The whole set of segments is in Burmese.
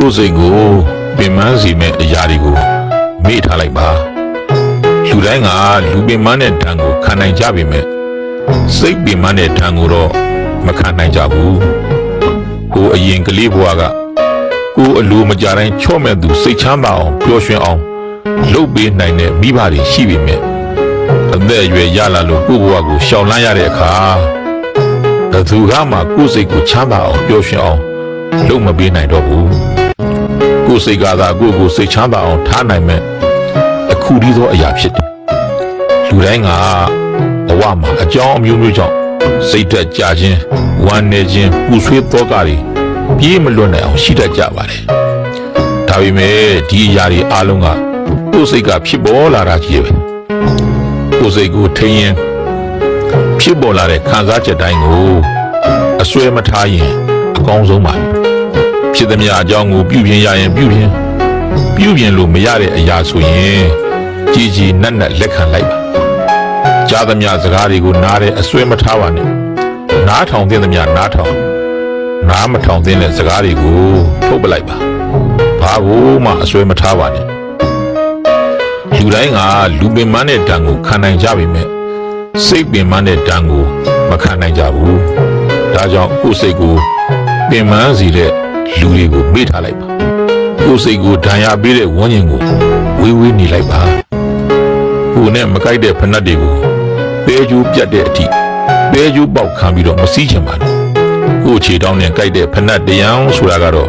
ကိုယ်စိတ်ကိုပင်ပန်းစီမဲ့အရာတွေကိုမေ့ထားလိုက်ပါလူတိုင်းကလူပင်ပန်းတဲ့ဓာတ်ကိုခံနိုင်ကြပေမဲ့စိတ်ပင်ပန်းတဲ့ဓာတ်ကိုတော့မခံနိုင်ကြဘူးကိုအရင်ကလေးဘဝကကိုအလိုမကြတိုင်းချော့မဲ့သူစိတ်ချမ်းသာအောင်ပျော်ရွှင်အောင်လုပ်ပေးနိုင်တဲ့မိဘတွေရှိပေမဲ့အသက်အရွယ်ရလာလို့ကိုယ့်ဘဝကိုရှောင်လန်းရတဲ့အခါဘယ်သူမှကိုယ့်စိတ်ကိုချမ်းသာအောင်ပျော်ရွှင်အောင်လုပ်မပေးနိုင်တော့ဘူးကိုယ်စိတ်ကသာကိုယ့်ကိုစိတ်ချမ်းသာအောင်ထားနိုင်မဲ့အခုဒီသောအရာဖြစ်တယ်လူတိုင်းကဘဝမှာအကြောင်းအမျိုးမျိုးကြောင့်စိတ်သက်ကြခြင်းဝမ်းနည်းခြင်းပူဆွေးသောကတွေပြေးမလွတ်နိုင်အောင်ရှိတတ်ကြပါတယ်ဒါပေမဲ့ဒီအရာတွေအားလုံးကကိုယ်စိတ်ကဖြစ်ပေါ်လာတာကြီးပဲကိုယ်စိတ်ကိုထိရင်ဖြစ်ပေါ်လာတဲ့ခံစားချက်တိုင်းကိုအစွဲမထားရင်အကောင်းဆုံးပါဖြစ်သမျှအကြောင်းကိုပြုပြင်ရရင်ပြုပြင်လို့မရတဲ့အရာဆိုရင်ကြည်ကြည်နက်နက်လက်ခံလိုက်ပါကြားသမျှစကားတွေကိုနားတဲ့အစွဲမထားပါနဲ့နားထောင်တဲ့သမျှနားထောင်နားမထောင်တဲ့စကားတွေကိုထုတ်ပလိုက်ပါဘာကိုမှအစွဲမထားပါနဲ့လူတိုင်းကလူပင်ပန်းတဲ့ဓာတ်ကိုခံနိုင်ကြပေမဲ့စိတ်ပင်ပန်းတဲ့ဓာတ်ကိုမခံနိုင်ကြဘူးဒါကြောင့်ကိုယ်စိတ်ကိုပင်ပန်းစေတဲ့လူတွေကိုမေ့ထားလိုက်ပါကိုယ်စိတ်ကိုဒဏ်ရာပေးတဲ့ဝန်းကျင်ကိုဝေးဝေးနေလိုက်ပါကိုယ်နဲ့မကိုက်တဲ့ဖဏတ်တွေကိုပဲကျိုးပြတ်တဲ့အထိပဲကျိုးပေါက်ခံပြီးတော့မစည်းချင်ပါနဲ့ကိုယ်ခြေတောင်းနဲ့ကိုက်တဲ့ဖဏတ်တရားဆိုတာကတော့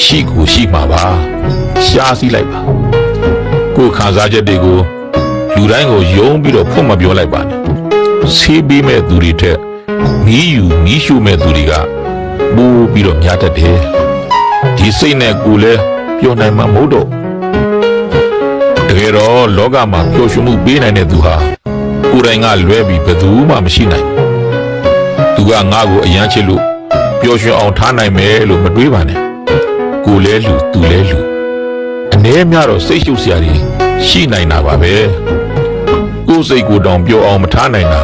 ရှိကိုရှိမှာပါရှားစည်းလိုက်ပါကိုယ်ခံစားချက်တွေကိုလူတိုင်းကိုယုံပြီးတော့ဖွင့်မပြောလိုက်ပါနဲ့ဆေးပေးမဲ့သူတွေထက်မီးရှူမဲ့သူတွေကပိုးပြီးတော့များတတ်တယ်ဒီစိတ်နဲ့ကိုယ်လည်းပြောနိုင်မှာမဟုတ်တော့တကယ်တော့လောကမှာပျော်ရွှင်မှုပေးနိုင်တဲ့သူဟာကိုယ်တိုင်ကလွဲပြီးဘယ်သူမှမရှိနိုင်သူကငါ့ကိုအယမ်းချစ်လို့ပျော်ရွှင်အောင်ထားနိုင်မယ်လို့မတွေးပါနဲ့ကိုယ်လဲလူသူလဲလူအနည်းများတော့စိတ်ရှုပ်စရာတွေရှိနိုင်တာပါပဲကိုယ်စိတ်ကိုတောင်ပျော်အောင်မထားနိုင်တာ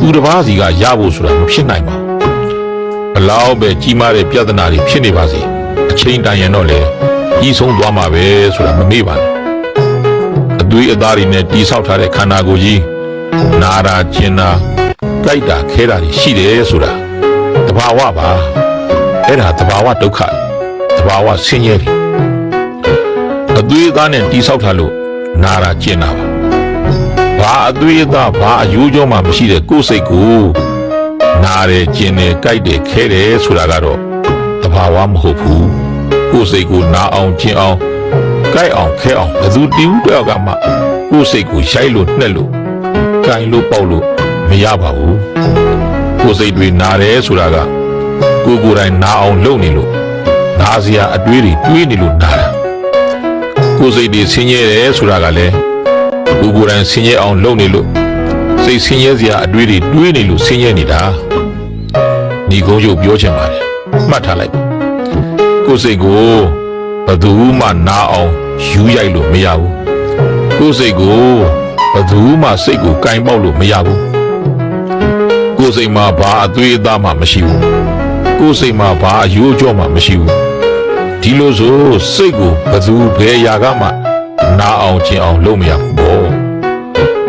သူတစ်ပါးစီကရဖို့ဆိုတာမဖြစ်နိုင်ပါဘူးဘလောက်ပဲကြီးမားတဲ့ပြဿနာတွေဖြစ်နေပါစေအချိန်တန်ရင်တော့လေကြီးဆုံးသွားမှာပဲဆိုတာမမေ့ပါနဲ့အသွေးအသားတွေနဲ့တိဆောက်ထားတဲ့ခန္ဓာကိုယ်ကြီးနာတာကျင်တာကြိုက်တာခဲတာတွေရှိတယ်ဆိုတာသဘာဝပါအဲ့ဒါသဘာဝဒုက္ခသဘာဝဆင်းရဲတယ်အသွေးအသားနဲ့တိဆောက်ထားလို့နာတာကျင်တာပါဘာအသွေးအသားဘာအယိုးကြောမှမရှိတဲ့ကိုယ်စိတ်ကိုနာတယ်ကျင်တယ်ကြိုက်တယ်ခဲတယ်ဆိုတာကတော့သဘာဝမဟုတ်ဘူးကိုယ်စိတ်ကိုနာအောင်ကျင်အောင်ကြိုက်အောင်ခဲအောင်ဘယ်သူတူတယောက်ကမှကိုယ်စိတ်ကိုရိုက်လို့နှက်လို့ကြိုင်လို့ပေါက်လို့မရပါဘူးကိုယ်စိတ်တွေနာတယ်ဆိုတာကကိုယ်ကိုယ်တိုင်နာအောင်လုပ်နေလို့နာစရာအတွေးတွေတွေးနေလို့နာတာကိုယ်စိတ်တွေဆင်းရဲတယ်ဆိုတာကလည်းကိုယ်ကိုယ်တိုင်ဆင်းရဲအောင်လုပ်နေလို့စိတ်ဆင်းရဲစရာအတွေးတွေတွေးနေလို့ဆင်းရဲနေတာညီကုန်းရုပ်ပြောချင်ပါတယ်မှတ်ထားလိုက်ကိုယ်စိတ်ကိုဘယ်သူမှနာအောင်ယူရိုက်လို့မရဘူးကိုယ်စိတ်ကိုဘယ်သူမှစိတ်ကိုကင်ပေါက်လို့မရဘူးကိုယ်စိတ်မှာဘာအသွေးအသားမှမရှိဘူးကိုယ်စိတ်မှာဘာအယိုးကြောမှမရှိဘူးဒီလိုဆိုစိတ်ကိုဘယ်သူဘယ်အရာကမှနာအောင်ကျင်အောင်လုပ်မရဘူးပေါ့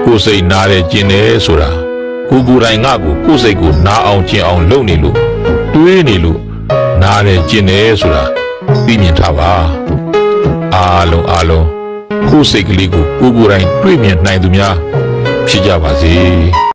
ကိုယ်စိတ်နာတယ်ကျင်တယ်ဆိုတာကိုယ်ကိုယ်တိုင်ငါ့ကိုကိုယ်စိတ်ကိုနာအောင်ကျင်အောင်လုပ်နေလို့တွေးနေလို့နာတယ်ကျင်တယ်ဆိုတာသိမြင်ထားပါအားလုံးကိုယ်စိတ်ကလေးကိုကိုယ်ကိုယ်တိုင်တွေးမြင်နိုင်သူများဖြစ်ကြပါစေ